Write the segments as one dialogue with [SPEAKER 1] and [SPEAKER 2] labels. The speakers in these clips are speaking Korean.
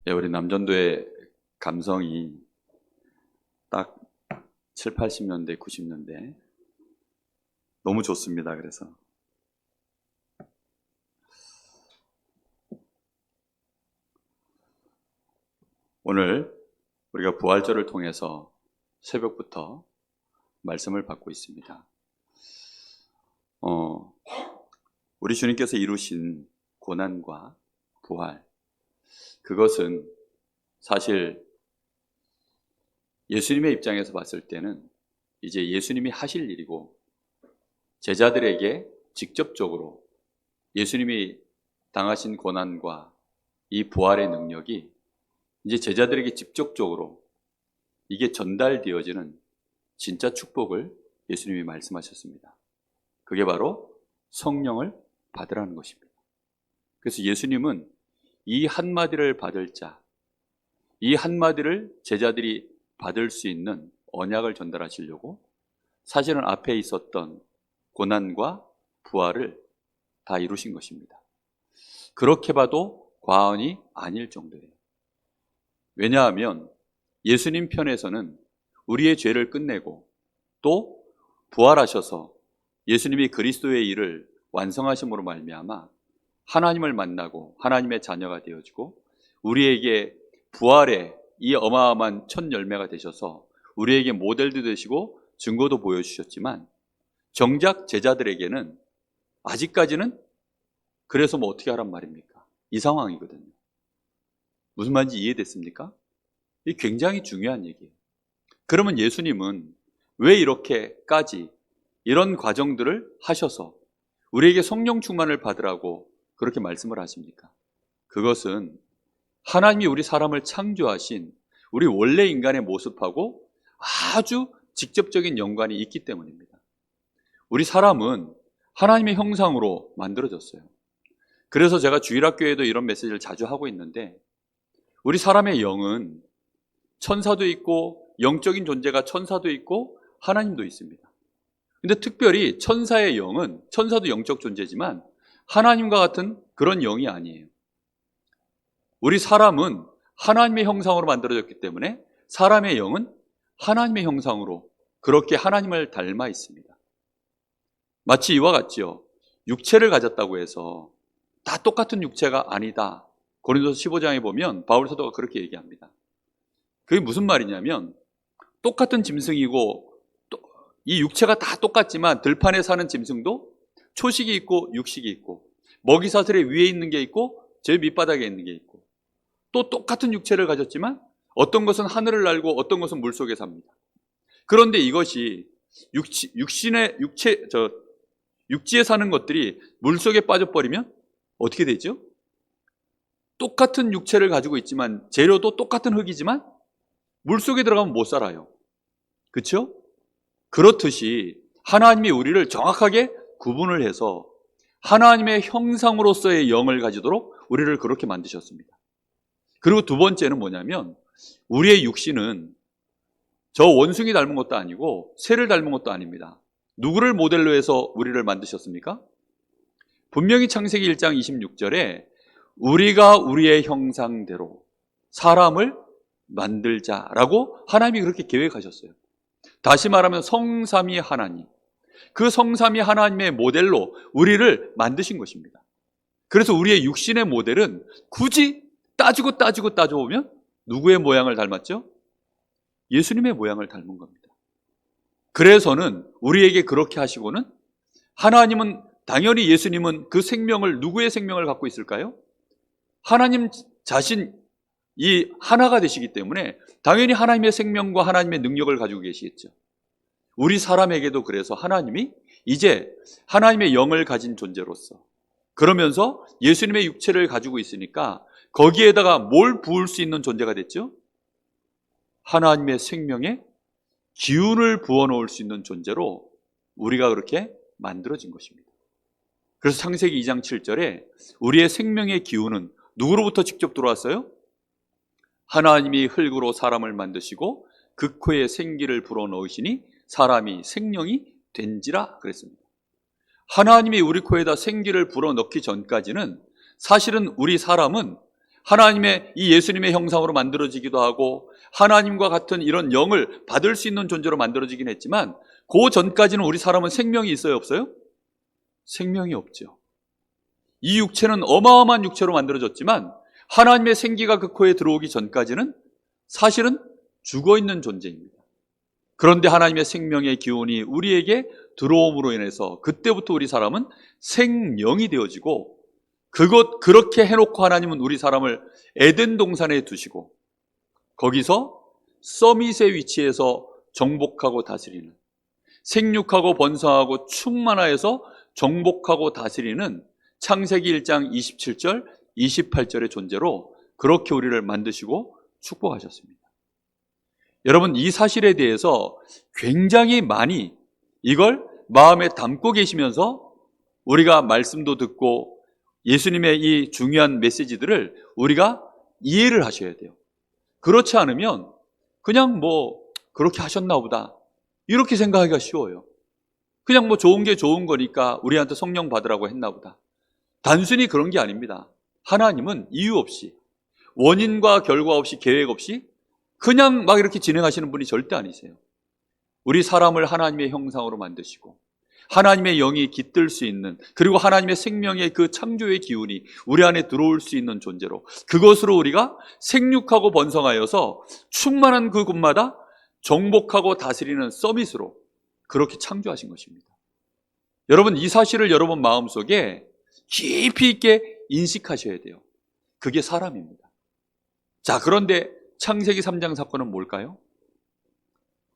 [SPEAKER 1] 예, 우리 남전도의 감성이 딱 7, 80년대, 90년대 너무 좋습니다. 그래서 오늘 우리가 부활절을 통해서 새벽부터 말씀을 받고 있습니다. 우리 주님께서 이루신 고난과 부활, 그것은 사실 예수님의 입장에서 봤을 때는 이제 예수님이 하실 일이고, 제자들에게 직접적으로 예수님이 당하신 고난과 이 부활의 능력이 이제 제자들에게 직접적으로 이게 전달되어지는 진짜 축복을 예수님이 말씀하셨습니다. 그게 바로 성령을 받으라는 것입니다. 그래서 예수님은 이 한마디를 받을 자, 이 한마디를 제자들이 받을 수 있는 언약을 전달하시려고 사실은 앞에 있었던 고난과 부활을 다 이루신 것입니다. 그렇게 봐도 과언이 아닐 정도예요. 왜냐하면 예수님 편에서는 우리의 죄를 끝내고 또 부활하셔서 예수님이 그리스도의 일을 완성하심으로 말미암아 하나님을 만나고 하나님의 자녀가 되어지고 우리에게 부활의 이 어마어마한 첫 열매가 되셔서 우리에게 모델도 되시고 증거도 보여주셨지만, 정작 제자들에게는 아직까지는 그래서 뭐 어떻게 하란 말입니까? 이 상황이거든요. 무슨 말인지 이해됐습니까? 이게 굉장히 중요한 얘기예요. 그러면 예수님은 왜 이렇게까지 이런 과정들을 하셔서 우리에게 성령 충만을 받으라고 그렇게 말씀을 하십니까? 그것은 하나님이 우리 사람을 창조하신 우리 원래 인간의 모습하고 아주 직접적인 연관이 있기 때문입니다. 우리 사람은 하나님의 형상으로 만들어졌어요. 그래서 제가 주일학교에도 이런 메시지를 자주 하고 있는데, 우리 사람의 영은 천사도 있고 영적인 존재가 천사도 있고 하나님도 있습니다. 근데 특별히 천사의 영은, 천사도 영적 존재지만 하나님과 같은 그런 영이 아니에요. 우리 사람은 하나님의 형상으로 만들어졌기 때문에 사람의 영은 하나님의 형상으로 그렇게 하나님을 닮아 있습니다. 마치 이와 같지요. 육체를 가졌다고 해서 다 똑같은 육체가 아니다. 고린도서 15장에 보면 바울 사도가 그렇게 얘기합니다. 그게 무슨 말이냐면, 똑같은 짐승이고 이 육체가 다 똑같지만 들판에 사는 짐승도 초식이 있고 육식이 있고 먹이 사슬에 위에 있는 게 있고 제 밑바닥에 있는 게 있고, 또 똑같은 육체를 가졌지만 어떤 것은 하늘을 날고 어떤 것은 물속에 삽니다. 그런데 이것이 육지에 사는 것들이 물속에 빠져버리면 어떻게 되죠? 똑같은 육체를 가지고 있지만 재료도 똑같은 흙이지만 물속에 들어가면 못 살아요. 그렇죠? 그렇듯이 하나님이 우리를 정확하게 구분을 해서 하나님의 형상으로서의 영을 가지도록 우리를 그렇게 만드셨습니다. 그리고 두 번째는 뭐냐면, 우리의 육신은 저 원숭이 닮은 것도 아니고 새를 닮은 것도 아닙니다. 누구를 모델로 해서 우리를 만드셨습니까? 분명히 창세기 1장 26절에 우리가 우리의 형상대로 사람을 만들자라고 하나님이 그렇게 계획하셨어요. 다시 말하면 성삼위 하나님, 그 성삼위 하나님의 모델로 우리를 만드신 것입니다. 그래서 우리의 육신의 모델은 굳이 따져보면 누구의 모양을 닮았죠? 예수님의 모양을 닮은 겁니다. 그래서는 우리에게 그렇게 하시고는, 하나님은 당연히 예수님은 그 생명을, 누구의 생명을 갖고 있을까요? 하나님 자신 이 하나가 되시기 때문에 당연히 하나님의 생명과 하나님의 능력을 가지고 계시겠죠. 우리 사람에게도 그래서 하나님이 이제 하나님의 영을 가진 존재로서, 그러면서 예수님의 육체를 가지고 있으니까 거기에다가 뭘 부을 수 있는 존재가 됐죠? 하나님의 생명에 기운을 부어놓을 수 있는 존재로 우리가 그렇게 만들어진 것입니다. 그래서 창세기 2장 7절에 우리의 생명의 기운은 누구로부터 직접 들어왔어요? 하나님이 흙으로 사람을 만드시고 그 코에 생기를 불어넣으시니 사람이 생명이 된지라 그랬습니다. 하나님이 우리 코에다 생기를 불어넣기 전까지는 사실은 우리 사람은 하나님의 이 예수님의 형상으로 만들어지기도 하고 하나님과 같은 이런 영을 받을 수 있는 존재로 만들어지긴 했지만 그 전까지는 우리 사람은 생명이 있어요, 없어요? 생명이 없죠. 이 육체는 어마어마한 육체로 만들어졌지만 하나님의 생기가 그 코에 들어오기 전까지는 사실은 죽어있는 존재입니다. 그런데 하나님의 생명의 기운이 우리에게 들어옴으로 인해서 그때부터 우리 사람은 생명이 되어지고 그렇게 해놓고 하나님은 우리 사람을 에덴 동산에 두시고 거기서 서밋의 위치에서 정복하고 다스리는, 생육하고 번성하고 충만하여서 정복하고 다스리는 창세기 1장 27절 28절의 존재로 그렇게 우리를 만드시고 축복하셨습니다. 여러분, 이 사실에 대해서 굉장히 많이 이걸 마음에 담고 계시면서 우리가 말씀도 듣고 예수님의 이 중요한 메시지들을 우리가 이해를 하셔야 돼요. 그렇지 않으면 그냥 그렇게 하셨나 보다 이렇게 생각하기가 쉬워요. 그냥 좋은 게 좋은 거니까 우리한테 성령 받으라고 했나 보다. 단순히 그런 게 아닙니다. 하나님은 이유 없이, 원인과 결과 없이, 계획 없이 그냥 막 이렇게 진행하시는 분이 절대 아니세요. 우리 사람을 하나님의 형상으로 만드시고 하나님의 영이 깃들 수 있는, 그리고 하나님의 생명의 그 창조의 기운이 우리 안에 들어올 수 있는 존재로, 그것으로 우리가 생육하고 번성하여서 충만한 그 곳마다 정복하고 다스리는 서밋으로 그렇게 창조하신 것입니다. 여러분, 이 사실을 여러분 마음속에 깊이 있게 인식하셔야 돼요. 그게 사람입니다. 자, 그런데 창세기 3장 사건은 뭘까요?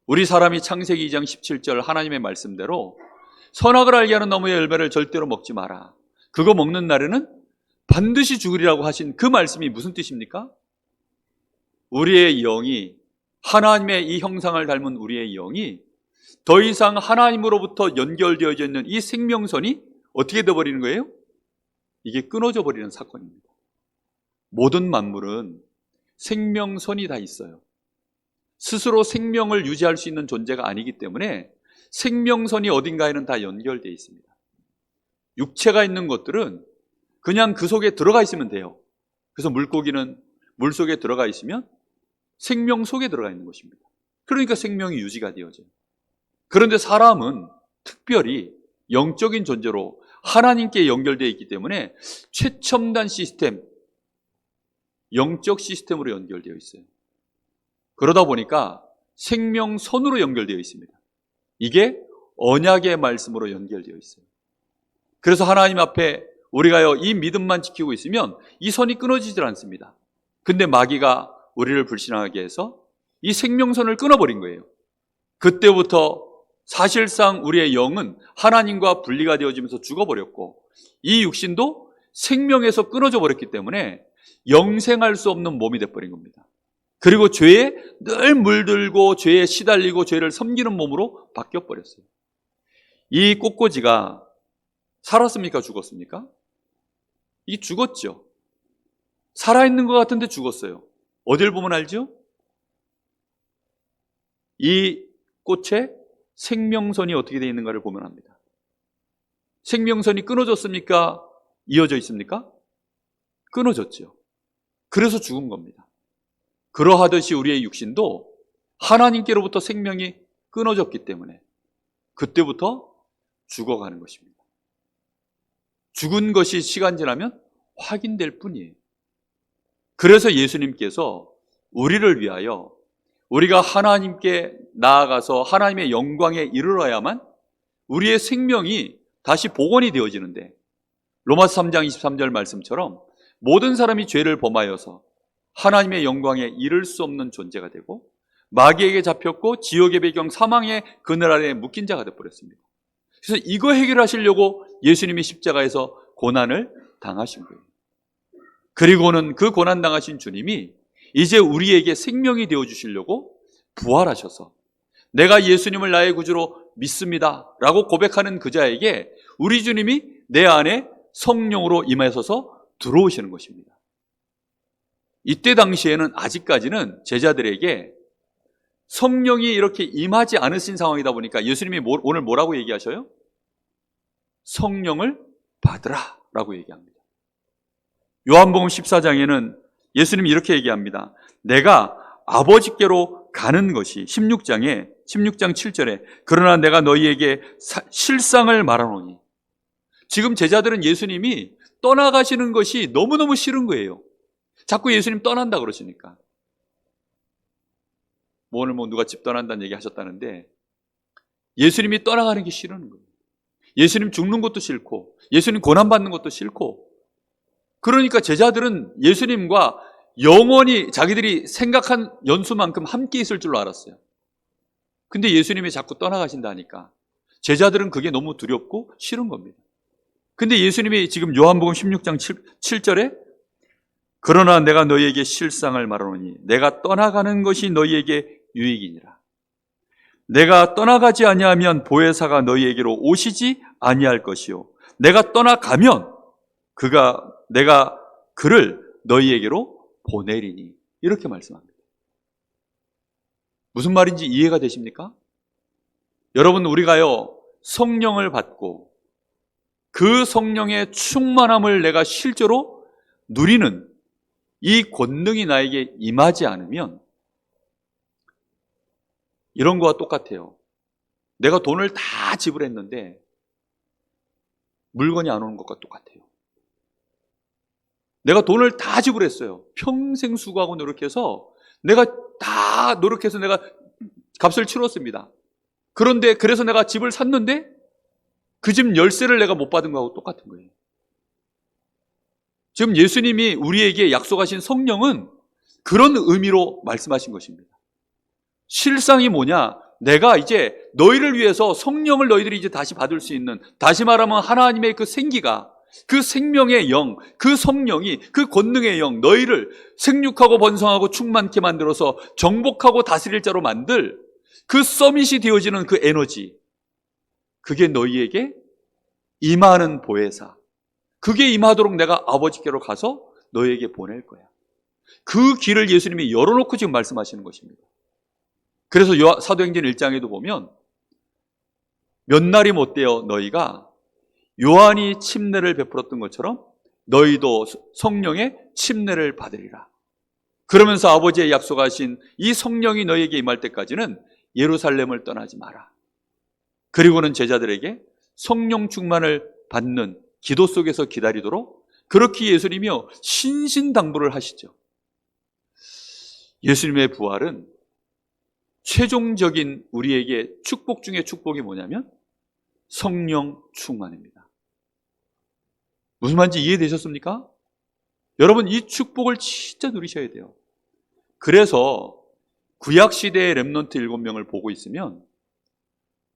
[SPEAKER 1] 우리 사람이 창세기 2장 17절 하나님의 말씀대로 선악을 알게 하는 나무의 열매를 절대로 먹지 마라, 그거 먹는 날에는 반드시 죽으리라고 하신 그 말씀이 무슨 뜻입니까? 우리의 영이, 하나님의 이 형상을 닮은 우리의 영이 더 이상 하나님으로부터 연결되어져 있는 이 생명선이 어떻게 되어버리는 거예요? 이게 끊어져 버리는 사건입니다. 모든 만물은 생명선이 다 있어요. 스스로 생명을 유지할 수 있는 존재가 아니기 때문에 생명선이 어딘가에는 다 연결되어 있습니다. 육체가 있는 것들은 그냥 그 속에 들어가 있으면 돼요. 그래서 물고기는 물 속에 들어가 있으면 생명 속에 들어가 있는 것입니다. 그러니까 생명이 유지가 되어져요. 그런데 사람은 특별히 영적인 존재로 하나님께 연결되어 있기 때문에 최첨단 시스템, 영적 시스템으로 연결되어 있어요. 그러다 보니까 생명선으로 연결되어 있습니다. 이게 언약의 말씀으로 연결되어 있어요. 그래서 하나님 앞에 우리가 이 믿음만 지키고 있으면 이 선이 끊어지질 않습니다. 근데 마귀가 우리를 불신하게 해서 이 생명선을 끊어버린 거예요. 그때부터 사실상 우리의 영은 하나님과 분리가 되어지면서 죽어버렸고, 이 육신도 생명에서 끊어져 버렸기 때문에 영생할 수 없는 몸이 되어버린 겁니다. 그리고 죄에 늘 물들고 죄에 시달리고 죄를 섬기는 몸으로 바뀌어버렸어요. 이 꽃꽂이가 살았습니까? 죽었습니까? 이 죽었죠. 살아있는 것 같은데 죽었어요. 어딜 보면 알죠? 이 꽃에 생명선이 어떻게 되어 있는가를 보면 압니다. 생명선이 끊어졌습니까? 이어져 있습니까? 끊어졌죠. 그래서 죽은 겁니다. 그러하듯이 우리의 육신도 하나님께로부터 생명이 끊어졌기 때문에 그때부터 죽어가는 것입니다. 죽은 것이 시간 지나면 확인될 뿐이에요. 그래서 예수님께서 우리를 위하여 우리가 하나님께 나아가서 하나님의 영광에 이르러야만 우리의 생명이 다시 복원이 되어지는데, 로마서 3장 23절 말씀처럼 모든 사람이 죄를 범하여서 하나님의 영광에 이를 수 없는 존재가 되고 마귀에게 잡혔고 지옥의 배경 사망의 그늘 아래에 묶인 자가 되어버렸습니다. 그래서 이거 해결하시려고 예수님이 십자가에서 고난을 당하신 거예요. 그리고는 그 고난 당하신 주님이 이제 우리에게 생명이 되어주시려고 부활하셔서 내가 예수님을 나의 구주로 믿습니다 라고 고백하는 그 자에게 우리 주님이 내 안에 성령으로 임하셔서 들어오시는 것입니다. 이때 당시에는 아직까지는 제자들에게 성령이 이렇게 임하지 않으신 상황이다 보니까 예수님이 오늘 뭐라고 얘기하셔요? 성령을 받으라 라고 얘기합니다. 요한복음 14장에는 예수님이 이렇게 얘기합니다. 내가 아버지께로 가는 것이 16장 7절에 그러나 내가 너희에게 실상을 말하노니. 지금 제자들은 예수님이 떠나가시는 것이 너무너무 싫은 거예요. 자꾸 예수님 떠난다 그러시니까. 오늘 누가 집 떠난다는 얘기 하셨다는데 예수님이 떠나가는 게 싫은 거예요. 예수님 죽는 것도 싫고 예수님 고난받는 것도 싫고, 그러니까 제자들은 예수님과 영원히 자기들이 생각한 연수만큼 함께 있을 줄로 알았어요. 근데 예수님이 자꾸 떠나가신다니까 제자들은 그게 너무 두렵고 싫은 겁니다. 근데 예수님이 지금 요한복음 16장 7절에 그러나 내가 너희에게 실상을 말하노니 내가 떠나가는 것이 너희에게 유익이니라. 내가 떠나가지 아니하면 보혜사가 너희에게로 오시지 아니할 것이요 내가 떠나가면 내가 그를 너희에게로 보내리니. 이렇게 말씀합니다. 무슨 말인지 이해가 되십니까? 여러분, 우리가요 성령을 받고 그 성령의 충만함을 내가 실제로 누리는 이 권능이 나에게 임하지 않으면 이런 거와 똑같아요. 내가 돈을 다 지불했는데 물건이 안 오는 것과 똑같아요. 내가 돈을 다 지불했어요. 평생 수고하고 노력해서 내가 다 노력해서 내가 값을 치렀습니다. 그런데 그래서 내가 집을 샀는데 그 집 열쇠를 내가 못 받은 거하고 똑같은 거예요. 지금 예수님이 우리에게 약속하신 성령은 그런 의미로 말씀하신 것입니다. 실상이 뭐냐? 내가 이제 너희를 위해서 성령을 너희들이 이제 다시 받을 수 있는, 다시 말하면 하나님의 그 생기가, 그 생명의 영, 그 성령이, 그 권능의 영, 너희를 생육하고 번성하고 충만케 만들어서 정복하고 다스릴 자로 만들 그 서밋이 되어지는 그 에너지, 그게 너희에게 임하는 보혜사, 그게 임하도록 내가 아버지께로 가서 너희에게 보낼 거야. 그 길을 예수님이 열어놓고 지금 말씀하시는 것입니다. 그래서 사도행전 1장에도 보면 몇 날이 못되어 너희가 요한이 침례를 베풀었던 것처럼 너희도 성령의 침례를 받으리라. 그러면서 아버지의 약속하신 이 성령이 너희에게 임할 때까지는 예루살렘을 떠나지 마라. 그리고는 제자들에게 성령 충만을 받는 기도 속에서 기다리도록 그렇게 예수님이요 신신당부를 하시죠. 예수님의 부활은 최종적인 우리에게 축복 중에 축복이 뭐냐면 성령 충만입니다. 무슨 말인지 이해되셨습니까? 여러분, 이 축복을 진짜 누리셔야 돼요. 그래서 구약시대의 렘넌트 7명을 보고 있으면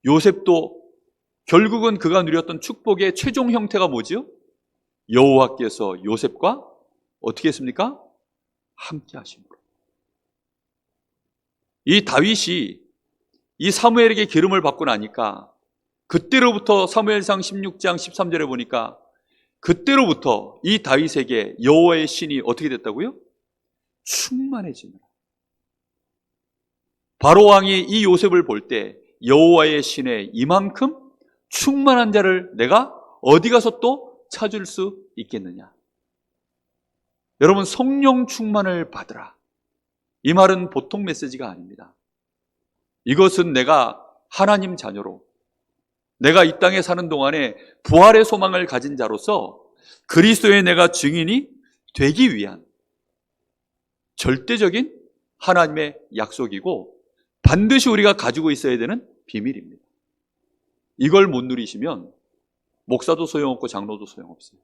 [SPEAKER 1] 요셉도 결국은 그가 누렸던 축복의 최종 형태가 뭐지요? 여호와께서 요셉과 어떻게 했습니까? 함께 하심으로. 이 다윗이 이 사무엘에게 기름을 받고 나니까 그때로부터 사무엘상 16장 13절에 보니까 그때로부터 이 다윗에게 여호와의 신이 어떻게 됐다고요? 충만해지니라. 바로왕이 이 요셉을 볼 때 여호와의 신에 이만큼 충만한 자를 내가 어디 가서 또 찾을 수 있겠느냐. 여러분, 성령 충만을 받으라. 이 말은 보통 메시지가 아닙니다. 이것은 내가 하나님 자녀로 내가 이 땅에 사는 동안에 부활의 소망을 가진 자로서 그리스도의 내가 증인이 되기 위한 절대적인 하나님의 약속이고 반드시 우리가 가지고 있어야 되는 비밀입니다. 이걸 못 누리시면 목사도 소용없고 장로도 소용없어요.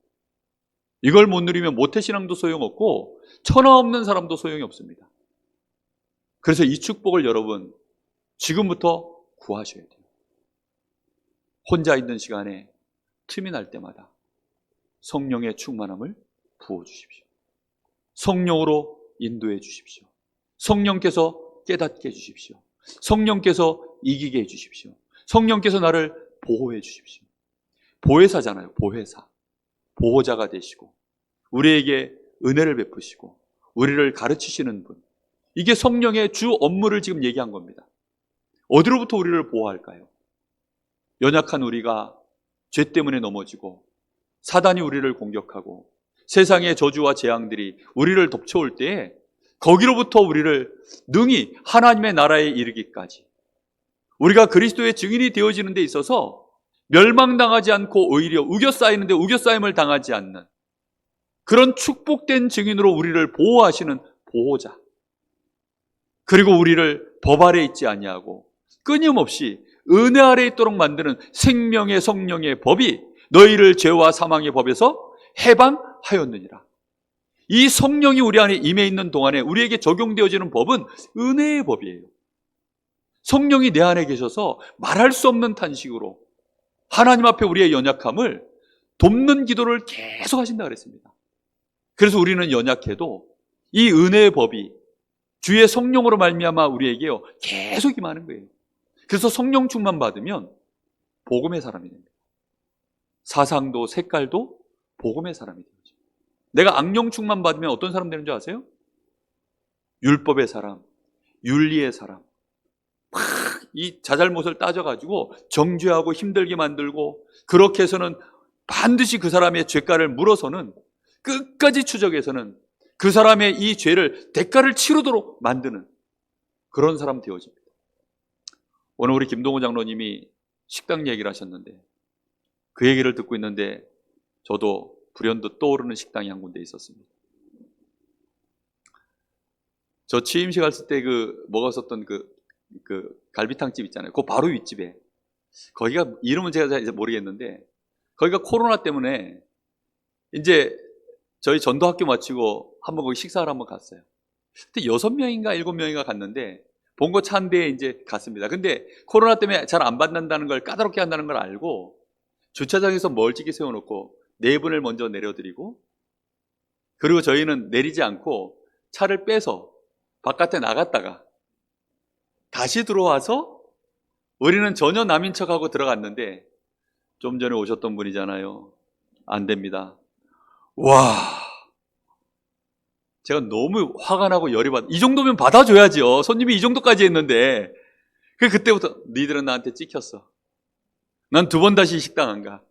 [SPEAKER 1] 이걸 못 누리면 모태신앙도 소용없고 천하 없는 사람도 소용이 없습니다. 그래서 이 축복을 여러분 지금부터 구하셔야 돼요. 혼자 있는 시간에 틈이 날 때마다 성령의 충만함을 부어주십시오. 성령으로 인도해 주십시오. 성령께서 깨닫게 해주십시오. 성령께서 이기게 해주십시오. 성령께서 나를 보호해 주십시오. 보혜사잖아요. 보혜사. 보호자가 되시고 우리에게 은혜를 베푸시고 우리를 가르치시는 분. 이게 성령의 주 업무를 지금 얘기한 겁니다. 어디로부터 우리를 보호할까요? 연약한 우리가 죄 때문에 넘어지고 사단이 우리를 공격하고 세상의 저주와 재앙들이 우리를 덮쳐올 때에 거기로부터 우리를 능히 하나님의 나라에 이르기까지 우리가 그리스도의 증인이 되어지는 데 있어서 멸망당하지 않고 오히려 우겨싸이는데 우겨싸임을 당하지 않는 그런 축복된 증인으로 우리를 보호하시는 보호자, 그리고 우리를 법 아래 있지 아니하고 끊임없이 은혜 아래 있도록 만드는 생명의 성령의 법이 너희를 죄와 사망의 법에서 해방하였느니라. 이 성령이 우리 안에 임해 있는 동안에 우리에게 적용되어지는 법은 은혜의 법이에요. 성령이 내 안에 계셔서 말할 수 없는 탄식으로 하나님 앞에 우리의 연약함을 돕는 기도를 계속 하신다 그랬습니다. 그래서 우리는 연약해도 이 은혜의 법이 주의 성령으로 말미암아 우리에게요 계속 임하는 거예요. 그래서 성령 충만 받으면 복음의 사람이 됩니다. 사상도 색깔도 복음의 사람이 되죠. 내가 악령 충만 받으면 어떤 사람 되는 줄 아세요? 율법의 사람, 윤리의 사람. 막 이 자잘못을 따져가지고 정죄하고 힘들게 만들고, 그렇게 해서는 반드시 그 사람의 죄가를 물어서는, 끝까지 추적해서는 그 사람의 이 죄를 대가를 치르도록 만드는 그런 사람 되어집니다. 오늘 우리 김동호 장로님이 식당 얘기를 하셨는데, 그 얘기를 듣고 있는데 저도 불현듯 떠오르는 식당이 한 군데 있었습니다. 저 취임식 했을 때 먹었었던 그 갈비탕집 있잖아요. 그 바로 윗집에, 거기가 이름은 제가 이제 모르겠는데, 거기가 코로나 때문에 이제 저희 전도학교 마치고 한번 거기 식사를 한번 갔어요. 그때 6명인가 7명인가 갔는데 본거 차 한 대에 이제 갔습니다. 근데 코로나 때문에 잘 안 받는다는 걸, 까다롭게 한다는 걸 알고 주차장에서 멀찍이 세워놓고 4분을 먼저 내려드리고, 그리고 저희는 내리지 않고 차를 빼서 바깥에 나갔다가 다시 들어와서 우리는 전혀 남인 척하고 들어갔는데, 좀 전에 오셨던 분이잖아요. 안 됩니다. 와, 제가 너무 화가 나고 열이 받아. 이 정도면 받아줘야죠. 손님이 이 정도까지 했는데. 그때부터 니들은 나한테 찍혔어. 난 2번 다시 식당 안 가.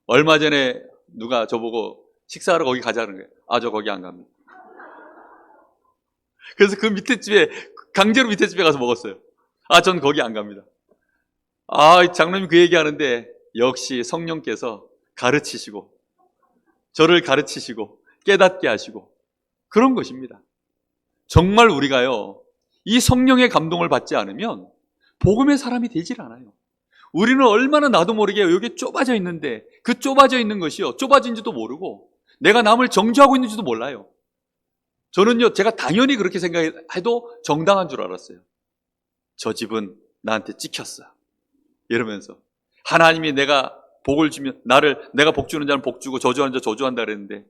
[SPEAKER 1] 얼마 전에 누가 저보고 식사하러 거기 가자는 거예요. 아, 저 거기 안 갑니다. 그래서 그 밑에 집에, 강제로 밑에 집에 가서 먹었어요. 아, 전 거기 안 갑니다. 아, 장로님 그 얘기 하는데 역시 성령께서 가르치시고, 저를 가르치시고 깨닫게 하시고 그런 것입니다. 정말 우리가요, 이 성령의 감동을 받지 않으면 복음의 사람이 되질 않아요. 우리는 얼마나 나도 모르게 여기 좁아져 있는데, 그 좁아져 있는 것이요, 좁아진지도 모르고 내가 남을 정죄하고 있는지도 몰라요. 저는요, 제가 당연히 그렇게 생각해도 정당한 줄 알았어요. 저 집은 나한테 찍혔어 이러면서, 하나님이 내가 복을 주면 내가 복 주는 자는 복 주고 저주하는 자 저주한다 그랬는데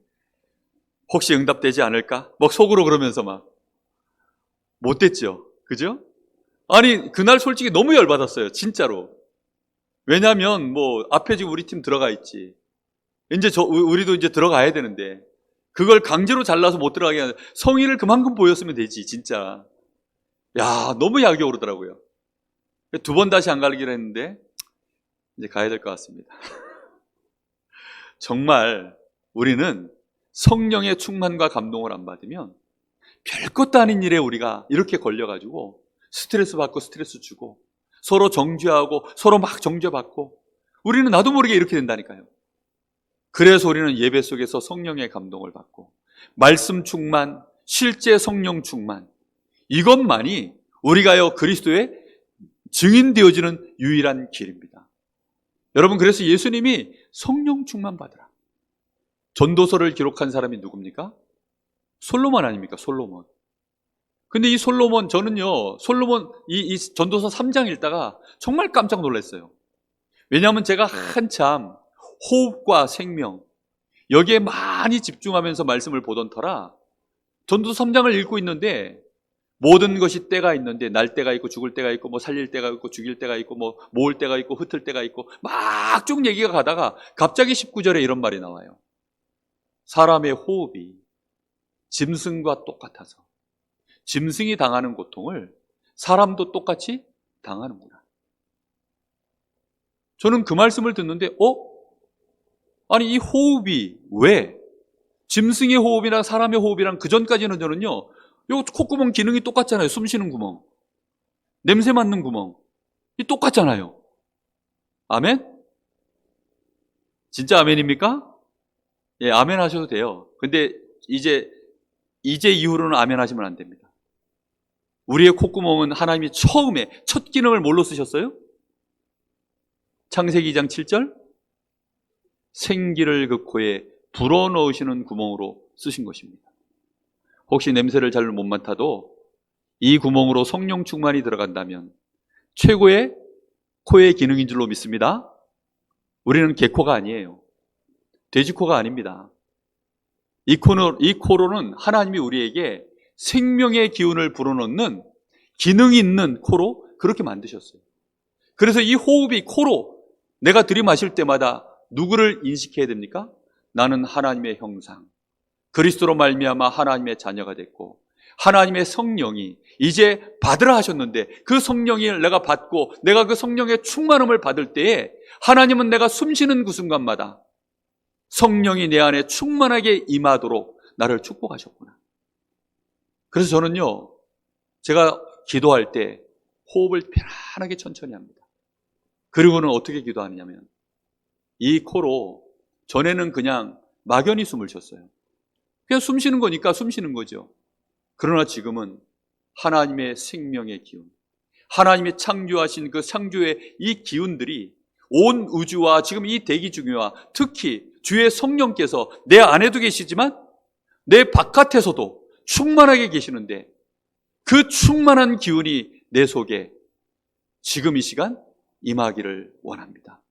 [SPEAKER 1] 혹시 응답되지 않을까? 막 속으로 그러면서 막 못 됐죠. 그죠? 아니, 그날 솔직히 너무 열받았어요. 진짜로. 왜냐하면 앞에 지금 우리 팀 들어가 있지. 이제 우리도 이제 들어가야 되는데 그걸 강제로 잘라서 못 들어가게 하는, 성의를 그만큼 보였으면 되지. 진짜. 야, 너무 약이 오르더라고요. 2번 다시 안 가기로 했는데 이제 가야 될 것 같습니다. 정말 우리는 성령의 충만과 감동을 안 받으면 별것도 아닌 일에 우리가 이렇게 걸려가지고 스트레스 받고 스트레스 주고 서로 정죄하고 서로 막 정죄받고, 우리는 나도 모르게 이렇게 된다니까요. 그래서 우리는 예배 속에서 성령의 감동을 받고 말씀 충만, 실제 성령 충만, 이것만이 우리가요 그리스도의 증인 되어지는 유일한 길입니다. 여러분, 그래서 예수님이 성령 충만 받으라. 전도서를 기록한 사람이 누굽니까? 솔로몬 아닙니까? 솔로몬. 근데 이 솔로몬, 저는요 솔로몬 이 전도서 3장 읽다가 정말 깜짝 놀랐어요. 왜냐하면 제가 한참 호흡과 생명, 여기에 많이 집중하면서 말씀을 보던 터라 전도서 3장을 읽고 있는데, 모든 것이 때가 있는데, 날 때가 있고 죽을 때가 있고 살릴 때가 있고 죽일 때가 있고 모을 때가 있고 흩을 때가 있고 막 쭉 얘기가 가다가 갑자기 19절에 이런 말이 나와요. 사람의 호흡이 짐승과 똑같아서 짐승이 당하는 고통을 사람도 똑같이 당하는구나. 저는 그 말씀을 듣는데 아니 이 호흡이 왜 짐승의 호흡이나 사람의 호흡이랑 그 전까지는 저는요, 요 콧구멍 기능이 똑같잖아요. 숨 쉬는 구멍, 냄새 맡는 구멍, 이 똑같잖아요. 아멘? 진짜 아멘입니까? 예, 아멘 하셔도 돼요. 근데 이제 이후로는 아멘 하시면 안 됩니다. 우리의 콧구멍은 하나님이 처음에 첫 기능을 뭘로 쓰셨어요? 창세기 2장 7절, 생기를 그 코에 불어넣으시는 구멍으로 쓰신 것입니다. 혹시 냄새를 잘 못 맡아도 이 구멍으로 성령 충만이 들어간다면 최고의 코의 기능인 줄로 믿습니다. 우리는 개코가 아니에요. 돼지코가 아닙니다. 이 코로는 하나님이 우리에게 생명의 기운을 불어넣는 기능이 있는 코로 그렇게 만드셨어요. 그래서 이 호흡이 코로 내가 들이마실 때마다 누구를 인식해야 됩니까? 나는 하나님의 형상, 그리스도로 말미암아 하나님의 자녀가 됐고 하나님의 성령이 이제 받으라 하셨는데 그 성령을 내가 받고 내가 그 성령의 충만함을 받을 때에 하나님은 내가 숨쉬는 그 순간마다 성령이 내 안에 충만하게 임하도록 나를 축복하셨구나. 그래서 저는요, 제가 기도할 때 호흡을 편안하게 천천히 합니다. 그리고는 어떻게 기도하느냐면 이 코로, 전에는 그냥 막연히 숨을 쉬었어요. 그냥 숨 쉬는 거니까 숨 쉬는 거죠. 그러나 지금은 하나님의 생명의 기운, 하나님이 창조하신 그 창조의 이 기운들이 온 우주와 지금 이 대기 중에와 특히 주의 성령께서 내 안에도 계시지만 내 바깥에서도 충만하게 계시는데 그 충만한 기운이 내 속에 지금 이 시간 임하기를 원합니다.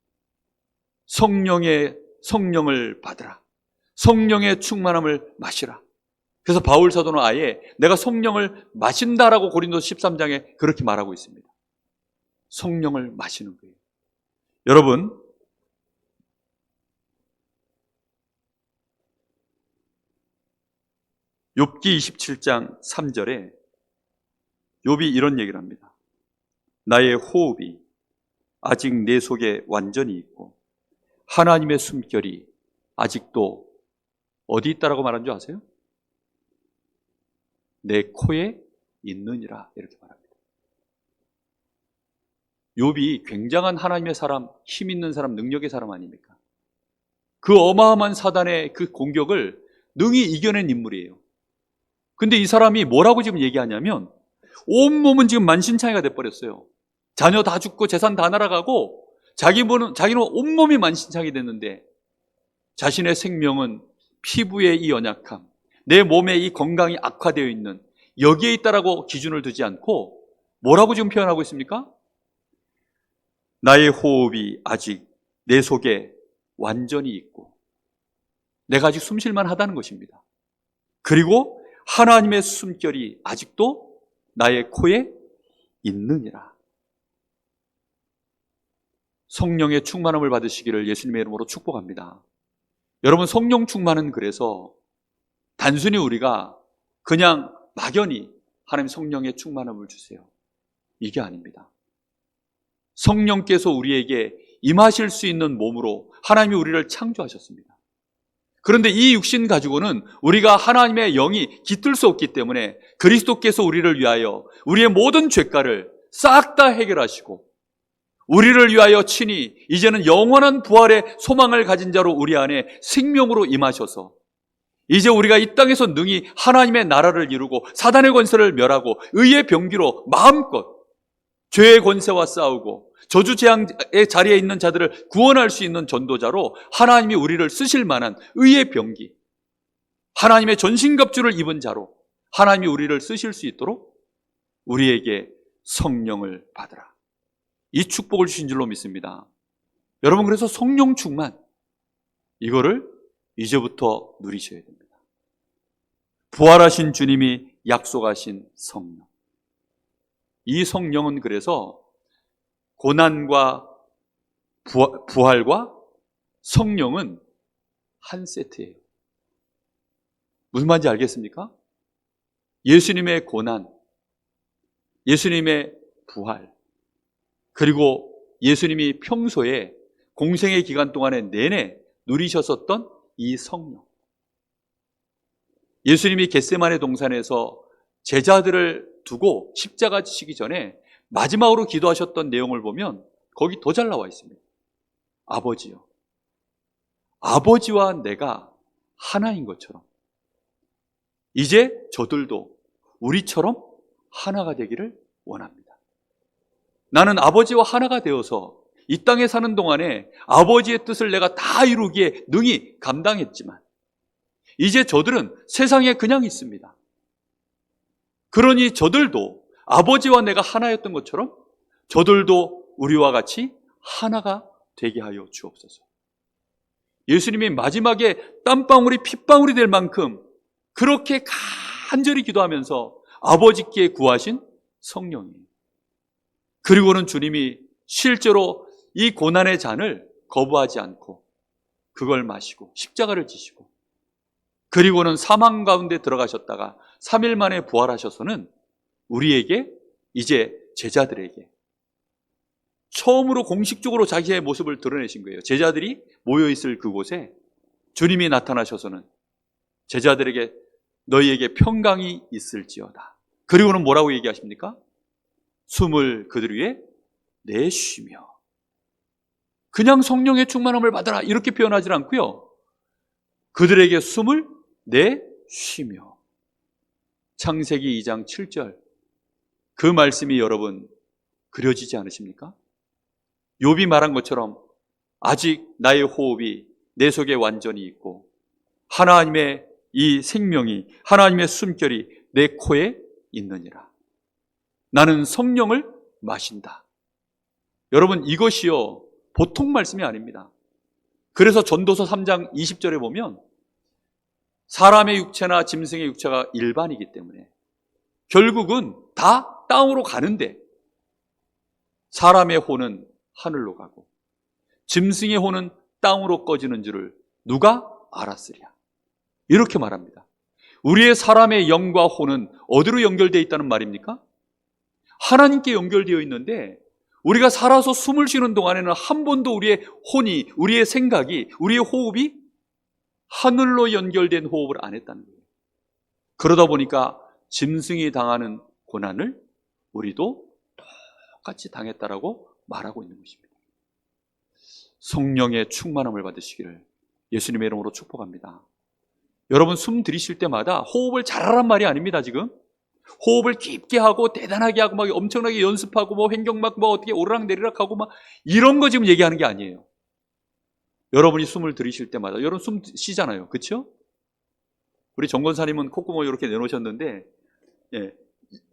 [SPEAKER 1] 성령을 받으라. 성령의 충만함을 마시라. 그래서 바울 사도는 아예 내가 성령을 마신다라고 고린도서 13장에 그렇게 말하고 있습니다. 성령을 마시는 거예요. 여러분, 욥기 27장 3절에 욥이 이런 얘기를 합니다. 나의 호흡이 아직 내 속에 완전히 있고 하나님의 숨결이 아직도 어디 있다라고 말한 줄 아세요? 내 코에 있느니라, 이렇게 말합니다. 욥이 굉장한 하나님의 사람, 힘 있는 사람, 능력의 사람 아닙니까? 그 어마어마한 사단의 그 공격을 능히 이겨낸 인물이에요. 근데 이 사람이 뭐라고 지금 얘기하냐면 온몸은 지금 만신창이가 돼버렸어요. 자녀 다 죽고 재산 다 날아가고 자기는 온몸이 만신창이 됐는데 자신의 생명은 피부의 이 연약함, 내 몸의 이 건강이 악화되어 있는 여기에 있다라고 기준을 두지 않고 뭐라고 지금 표현하고 있습니까? 나의 호흡이 아직 내 속에 완전히 있고 내가 아직 숨쉴만 하다는 것입니다. 그리고 하나님의 숨결이 아직도 나의 코에 있느니라. 성령의 충만함을 받으시기를 예수님의 이름으로 축복합니다. 여러분, 성령 충만은 그래서 단순히 우리가 그냥 막연히 하나님 성령의 충만함을 주세요, 이게 아닙니다. 성령께서 우리에게 임하실 수 있는 몸으로 하나님이 우리를 창조하셨습니다. 그런데 이 육신 가지고는 우리가 하나님의 영이 깃들 수 없기 때문에 그리스도께서 우리를 위하여 우리의 모든 죄가를 싹 다 해결하시고 우리를 위하여 친히 이제는 영원한 부활의 소망을 가진 자로 우리 안에 생명으로 임하셔서 이제 우리가 이 땅에서 능히 하나님의 나라를 이루고 사단의 권세를 멸하고 의의 병기로 마음껏 죄의 권세와 싸우고 저주 재앙의 자리에 있는 자들을 구원할 수 있는 전도자로 하나님이 우리를 쓰실 만한 의의 병기, 하나님의 전신갑주를 입은 자로 하나님이 우리를 쓰실 수 있도록 우리에게 성령을 받으라, 이 축복을 주신 줄로 믿습니다. 여러분, 그래서 성령 충만, 이거를 이제부터 누리셔야 됩니다. 부활하신 주님이 약속하신 성령, 이 성령은 그래서 고난과 부활과 성령은 한 세트예요. 무슨 말인지 알겠습니까? 예수님의 고난, 예수님의 부활, 그리고 예수님이 평소에 공생의 기간 동안에 내내 누리셨었던 이 성령, 예수님이 겟세마네 동산에서 제자들을 두고 십자가 지시기 전에 마지막으로 기도하셨던 내용을 보면 거기 더 잘 나와 있습니다. 아버지요, 아버지와 내가 하나인 것처럼 이제 저들도 우리처럼 하나가 되기를 원합니다. 나는 아버지와 하나가 되어서 이 땅에 사는 동안에 아버지의 뜻을 내가 다 이루기에 능히 감당했지만 이제 저들은 세상에 그냥 있습니다. 그러니 저들도 아버지와 내가 하나였던 것처럼 저들도 우리와 같이 하나가 되게 하여 주옵소서. 예수님이 마지막에 땀방울이 핏방울이 될 만큼 그렇게 간절히 기도하면서 아버지께 구하신 성령이에요. 그리고는 주님이 실제로 이 고난의 잔을 거부하지 않고 그걸 마시고 십자가를 지시고 그리고는 사망 가운데 들어가셨다가 3일 만에 부활하셔서는 우리에게 이제 제자들에게 처음으로 공식적으로 자기의 모습을 드러내신 거예요. 제자들이 모여있을 그곳에 주님이 나타나셔서는 제자들에게 너희에게 평강이 있을지어다. 그리고는 뭐라고 얘기하십니까? 숨을 그들 위에 내쉬며 그냥 성령의 충만함을 받아라 이렇게 표현하지 않고요. 그들에게 숨을 내쉬며 창세기 2장 7절 그 말씀이 여러분 그려지지 않으십니까? 욥이 말한 것처럼 아직 나의 호흡이 내 속에 완전히 있고 하나님의 이 생명이 하나님의 숨결이 내 코에 있느니라. 나는 성령을 마신다. 여러분 이것이요 보통 말씀이 아닙니다. 그래서 전도서 3장 20절에 보면 사람의 육체나 짐승의 육체가 일반이기 때문에 결국은 다 땅으로 가는데 사람의 혼은 하늘로 가고 짐승의 혼은 땅으로 꺼지는 줄을 누가 알았으랴. 이렇게 말합니다. 우리의 사람의 영과 혼은 어디로 연결되어 있다는 말입니까? 하나님께 연결되어 있는데 우리가 살아서 숨을 쉬는 동안에는 한 번도 우리의 혼이, 우리의 생각이, 우리의 호흡이 하늘로 연결된 호흡을 안 했다는 거예요. 그러다 보니까 짐승이 당하는 고난을 우리도 똑같이 당했다라고 말하고 있는 것입니다. 성령의 충만함을 받으시기를 예수님의 이름으로 축복합니다. 여러분 숨 들이쉴 때마다 호흡을 잘하란 말이 아닙니다. 지금 호흡을 깊게 하고 대단하게 하고 막 엄청나게 연습하고 뭐 횡격막 뭐 어떻게 오르락내리락 하고 막 이런 거 지금 얘기하는 게 아니에요. 여러분이 숨을 들이쉴 때마다 여러분 숨 쉬잖아요. 그렇죠? 우리 정권사님은 콧구멍을 이렇게 내놓으셨는데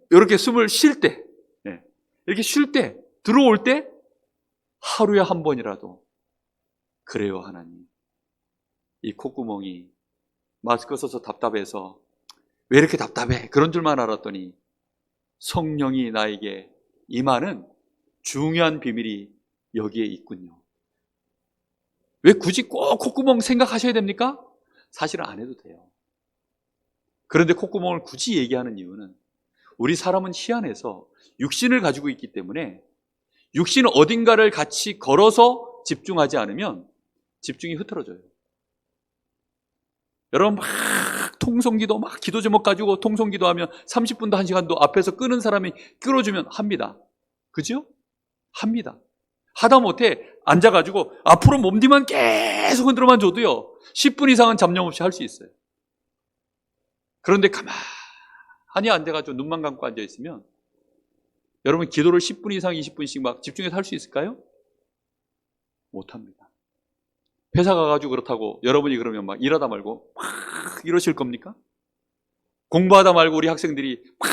[SPEAKER 1] 이렇게 숨을 쉴 때 이렇게 쉴 때 들어올 때 하루에 한 번이라도 그래요 하나님 이 콧구멍이 마스크 써서 답답해서 왜 이렇게 답답해 그런 줄만 알았더니 성령이 나에게 임하는 중요한 비밀이 여기에 있군요. 왜 굳이 꼭 콧구멍 생각하셔야 됩니까? 사실은 안 해도 돼요. 그런데 콧구멍을 굳이 얘기하는 이유는 우리 사람은 희한해서 육신을 가지고 있기 때문에 육신 어딘가를 같이 걸어서 집중하지 않으면 집중이 흐트러져요. 여러분 막 통성기도 막 기도 제목 가지고 통성기도 하면 30분도 1시간도 앞에서 끄는 사람이 끌어주면 합니다. 그죠? 합니다. 하다 못해 앉아가지고 앞으로 몸뒤만 계속 흔들어만 줘도요 10분 이상은 잡념 없이 할 수 있어요. 그런데 가만히 앉아가지고 눈만 감고 앉아있으면 여러분 기도를 10분 이상 20분씩 막 집중해서 할 수 있을까요? 못합니다. 회사 가가지고 그렇다고 여러분이 그러면 막 일하다 말고 막 이러실 겁니까? 공부하다 말고 우리 학생들이 막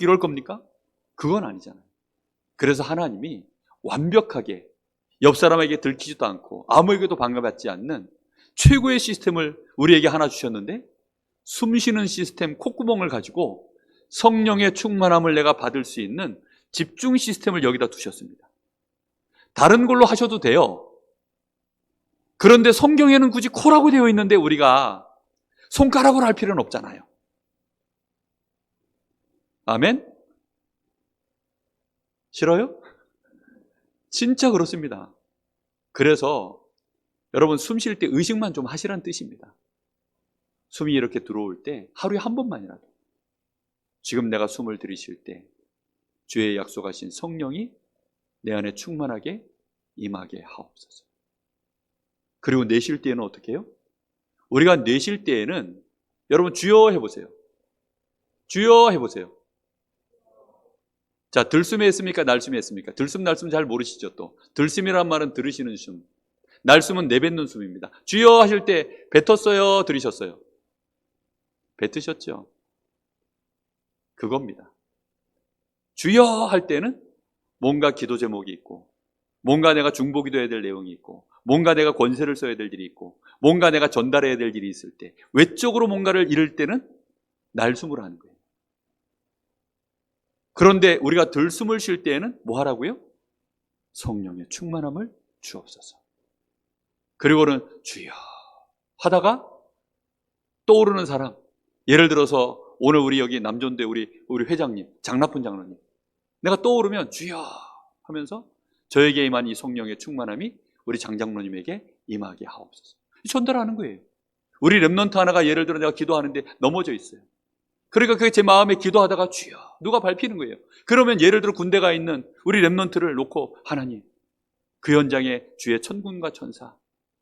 [SPEAKER 1] 이럴 겁니까? 그건 아니잖아요. 그래서 하나님이 완벽하게 옆 사람에게 들키지도 않고 아무에게도 방해받지 않는 최고의 시스템을 우리에게 하나 주셨는데 숨 쉬는 시스템 콧구멍을 가지고 성령의 충만함을 내가 받을 수 있는 집중 시스템을 여기다 두셨습니다. 다른 걸로 하셔도 돼요. 그런데 성경에는 굳이 코라고 되어 있는데 우리가 손가락으로 할 필요는 없잖아요. 아멘? 싫어요? 진짜 그렇습니다. 그래서 여러분 숨 쉴 때 의식만 좀 하시라는 뜻입니다. 숨이 이렇게 들어올 때 하루에 한 번만이라도 지금 내가 숨을 들이쉴 때 주의 약속하신 성령이 내 안에 충만하게 임하게 하옵소서. 그리고 내쉴 때에는 어떻게 해요? 우리가 내쉴 때에는 여러분 주여 해보세요. 주여 해보세요. 자, 들숨에 했습니까? 날숨에 했습니까? 들숨, 날숨 잘 모르시죠? 또 들숨이란 말은 들으시는 숨, 날숨은 내뱉는 숨입니다. 주여 하실 때 뱉었어요? 들으셨어요? 뱉으셨죠? 그겁니다. 주여 할 때는 뭔가 기도 제목이 있고, 뭔가 내가 중보기도해야 될 내용이 있고, 뭔가 내가 권세를 써야 될 일이 있고, 뭔가 내가 전달해야 될 일이 있을 때, 외적으로 뭔가를 이룰 때는 날숨을 하는 거예요. 그런데 우리가 들숨을 쉴 때에는 뭐 하라고요? 성령의 충만함을 주옵소서. 그리고는 주여 하다가 떠오르는 사람, 예를 들어서 오늘 우리 여기 남존대 우리 회장님, 장나쁜 장로님, 내가 떠오르면 주여 하면서 저에게 임한 이 성령의 충만함이 우리 장장로님에게 임하게 하옵소서. 전달하는 거예요. 우리 렘넌트 하나가 예를 들어 내가 기도하는데 넘어져 있어요. 그러니까 그게 제 마음에 기도하다가 주여 누가 밟히는 거예요. 그러면 예를 들어 군대가 있는 우리 렘넌트를 놓고 하나님, 그 현장에 주의 천군과 천사,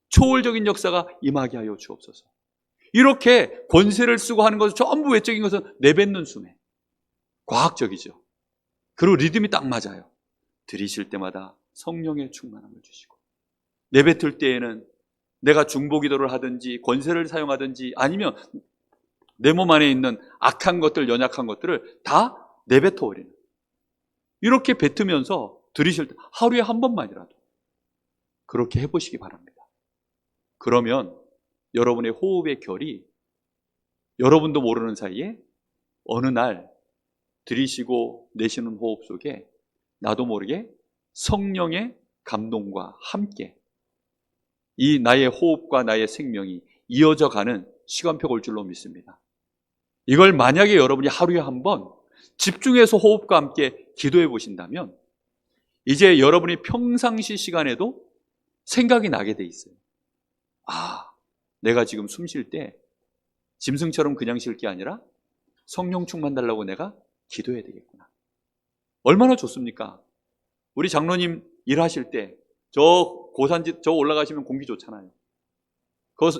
[SPEAKER 1] 초월적인 역사가 임하게 하여 주옵소서. 이렇게 권세를 쓰고 하는 것은 전부 외적인 것은 내뱉는 숨에 과학적이죠. 그리고 리듬이 딱 맞아요. 들이쉴 때마다 성령의 충만함을 주시고, 내뱉을 때에는 내가 중보기도를 하든지 권세를 사용하든지 아니면 내 몸 안에 있는 악한 것들, 연약한 것들을 다 내뱉어 버리는, 이렇게 뱉으면서 들이쉴 때 하루에 한 번만이라도 그렇게 해보시기 바랍니다. 그러면 여러분의 호흡의 결이 여러분도 모르는 사이에 어느 날 들이쉬고 내쉬는 호흡 속에 나도 모르게 성령의 감동과 함께 이 나의 호흡과 나의 생명이 이어져 가는 시간표가 올 줄로 믿습니다. 이걸 만약에 여러분이 하루에 한 번 집중해서 호흡과 함께 기도해 보신다면 이제 여러분이 평상시 시간에도 생각이 나게 돼 있어요. 아, 내가 지금 숨 쉴 때 짐승처럼 그냥 쉴 게 아니라 성령 충만 달라고 내가 기도해야 되겠구나. 얼마나 좋습니까? 우리 장로님 일하실 때 저 고산지 저 올라가시면 공기 좋잖아요.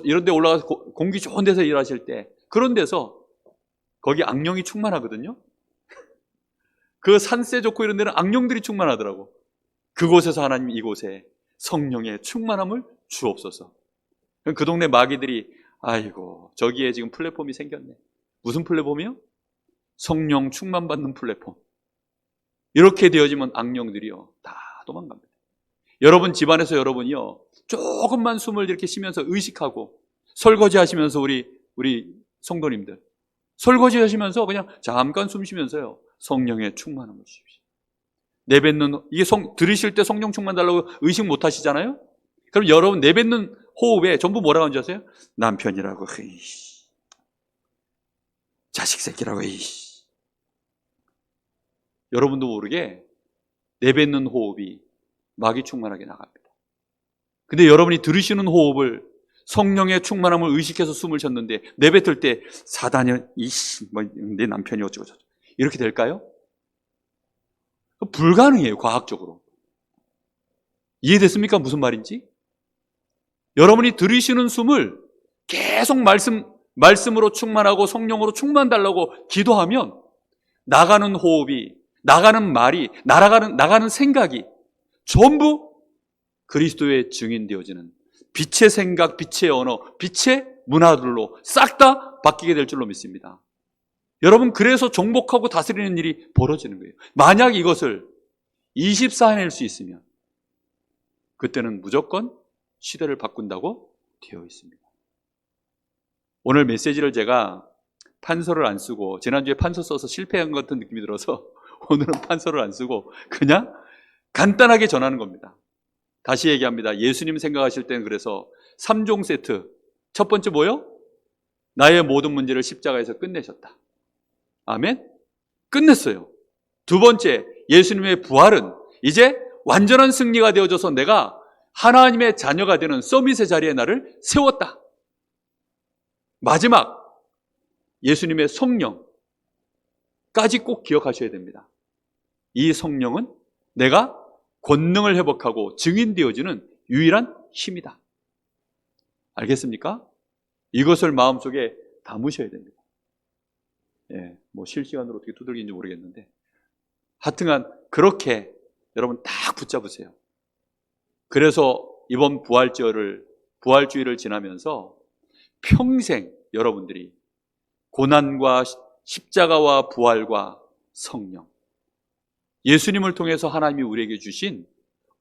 [SPEAKER 1] 이런 데 올라가서 공기 좋은 데서 일하실 때, 그런 데서 거기 악령이 충만하거든요. 그 산세 좋고 이런 데는 악령들이 충만하더라고. 그곳에서 하나님 이곳에 성령의 충만함을 주옵소서. 그 동네 마귀들이 아이고 저기에 지금 플랫폼이 생겼네. 무슨 플랫폼이요? 성령 충만받는 플랫폼. 이렇게 되어지면 악령들이요 다 도망갑니다. 여러분 집안에서 여러분이요 조금만 숨을 이렇게 쉬면서 의식하고, 설거지 하시면서 우리 성도님들 설거지 하시면서 그냥 잠깐 숨 쉬면서요 성령의 충만함을 주십시오. 내뱉는, 이게 들으실 때 성령 충만 달라고 의식 못 하시잖아요. 그럼 여러분 내뱉는 호흡에 전부 뭐라고 하는지 아세요? 남편이라고, 에이씨. 자식 새끼라고, 에이씨. 여러분도 모르게 내뱉는 호흡이 마귀 충만하게 나갑니다. 근데 여러분이 들으시는 호흡을 성령의 충만함을 의식해서 숨을 쉬었는데 내뱉을 때 사단이 이씨 내 남편이 어쩌고저쩌고 이렇게 될까요? 불가능해요. 과학적으로. 이해됐습니까? 무슨 말인지? 여러분이 들으시는 숨을 계속 말씀으로 충만하고 성령으로 충만 달라고 기도하면 나가는 호흡이, 나가는 말이, 나가는 생각이 전부 그리스도의 증인되어지는 빛의 생각, 빛의 언어, 빛의 문화들로 싹 다 바뀌게 될 줄로 믿습니다. 여러분, 그래서 정복하고 다스리는 일이 벌어지는 거예요. 만약 이것을 24해낼 수 있으면 그때는 무조건 시대를 바꾼다고 되어 있습니다. 오늘 메시지를 제가 판서를 안 쓰고, 지난주에 판서 써서 실패한 것 같은 느낌이 들어서 오늘은 판서를 안 쓰고 그냥 간단하게 전하는 겁니다. 다시 얘기합니다. 예수님 생각하실 때는 그래서 3종 세트. 첫 번째 뭐요? 나의 모든 문제를 십자가에서 끝내셨다. 아멘? 끝냈어요. 두 번째, 예수님의 부활은 이제 완전한 승리가 되어져서 내가 하나님의 자녀가 되는 서밋의 자리에 나를 세웠다. 마지막, 예수님의 성령까지 꼭 기억하셔야 됩니다. 이 성령은 내가 권능을 회복하고 증인되어지는 유일한 힘이다. 알겠습니까? 이것을 마음속에 담으셔야 됩니다. 예, 뭐 실시간으로 어떻게 두들긴지 모르겠는데 하여튼간 그렇게 여러분 딱 붙잡으세요. 그래서 이번 부활주의를 지나면서 평생 여러분들이 고난과 십자가와 부활과 성령, 예수님을 통해서 하나님이 우리에게 주신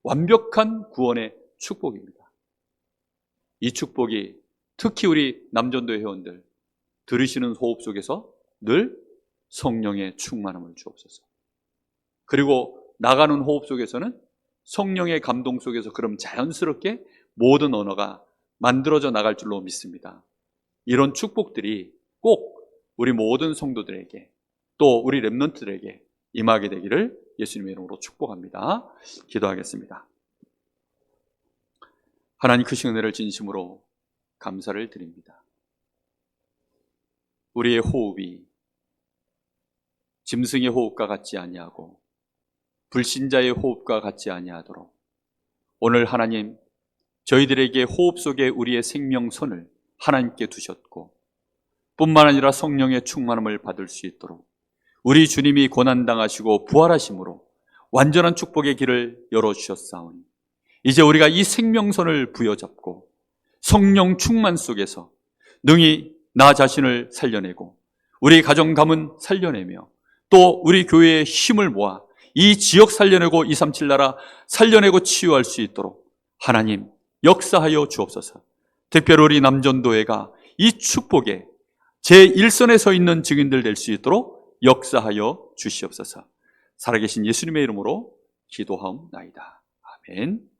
[SPEAKER 1] 완벽한 구원의 축복입니다. 이 축복이 특히 우리 남전도 회원들 들으시는 호흡 속에서 늘 성령의 충만함을 주옵소서. 그리고 나가는 호흡 속에서는 성령의 감동 속에서 그럼 자연스럽게 모든 언어가 만들어져 나갈 줄로 믿습니다. 이런 축복들이 꼭 우리 모든 성도들에게 또 우리 렘넌트들에게 임하게 되기를 예수님의 이름으로 축복합니다. 기도하겠습니다. 하나님 크신 은혜를 진심으로 감사를 드립니다. 우리의 호흡이 짐승의 호흡과 같지 아니하고 불신자의 호흡과 같지 아니하도록 오늘 하나님 저희들에게 호흡 속에 우리의 생명선을 하나님께 두셨고 뿐만 아니라 성령의 충만함을 받을 수 있도록 우리 주님이 고난당하시고 부활하심으로 완전한 축복의 길을 열어주셨사오니 이제 우리가 이 생명선을 부여잡고 성령 충만 속에서 능히 나 자신을 살려내고 우리 가정 가문 살려내며 또 우리 교회의 힘을 모아 이 지역 살려내고 237 나라 살려내고 치유할 수 있도록 하나님 역사하여 주옵소서. 특별히 우리 남전도회가 이 축복에 제1선에 서 있는 증인들 될 수 있도록 역사하여 주시옵소서. 살아계신 예수님의 이름으로 기도하옵나이다. 아멘.